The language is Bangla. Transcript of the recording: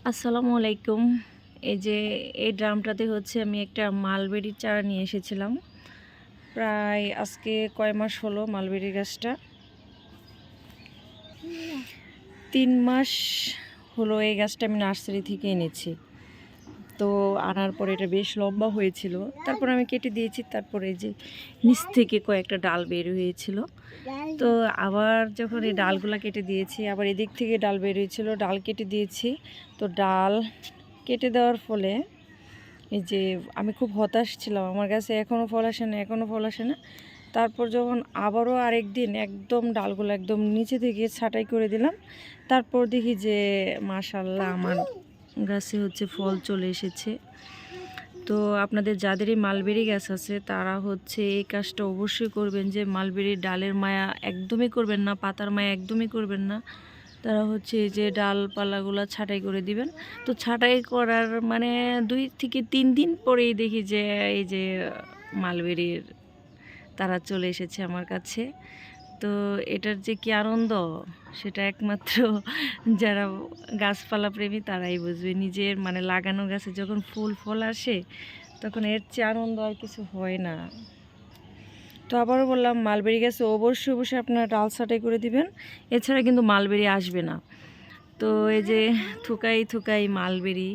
আসসালামু আলাইকুম। এই যে এই ড্রামটাতে হচ্ছে আমি একটা মালবেরির চারা নিয়ে এসেছিলাম। প্রায় আজকে কয় মাস হলো মালবেরি গাছটা? ৩ মাস হলো এই গাছটা আমি নার্সারি থেকে এনেছি। তো আনার পরে এটা বেশ লম্বা হয়েছিল। তারপর আমি কেটে দিয়েছি। তারপরে এই যে নিচ থেকে কয়েকটা ডাল বের হয়েছিল। তো আবার যখন এই ডালগুলা কেটে দিয়েছি, আবার এদিক থেকে ডাল বের হয়েছিল, ডাল কেটে দিয়েছি। তো ডাল কেটে দেওয়ার ফলে এই যে আমি খুব হতাশ ছিলাম, আমার কাছে এখনও ফল আসে না, এখনও ফল আসে না। তারপর যখন আবারও আরেকদিন একদম ডালগুলো একদম নিচে থেকে ছাঁটাই করে দিলাম, তারপর দেখি যে মাশাআল্লাহ আমার গাছে হচ্ছে ফল চলে এসেছে। তো আপনাদের যাদেরই মালবেরি গাছ আছে তারা হচ্ছে এই কাজটা অবশ্যই করবেন, যে মালবেরির ডালের মায়া একদমই করবেন না, পাতার মায়া একদমই করবেন না। তারা হচ্ছে এই যে ডালপালাগুলো ছাঁটাই করে দিবেন। তো ছাঁটাই করার মানে 2 থেকে 3 দিন পরেই দেখি যে এই যে মালবেরির তারা চলে এসেছে আমার কাছে। তো এটার যে কি আনন্দ, সেটা একমাত্র যারা গাছপালা প্রেমী তারাই বুঝবে। নিজের মানে লাগানো গাছে যখন ফুল ফল আসে তখন এর চেয়ে আনন্দ আর কিছু হয় না। তো আবারও বললাম, মালবেরি গাছে অবশ্যই অবশ্যই আপনারা ডাল ছাঁটাই করে দিবেন, এছাড়া কিন্তু মালবেরি আসবে না। তো এই যে থুকাই থুকাই মালবেরি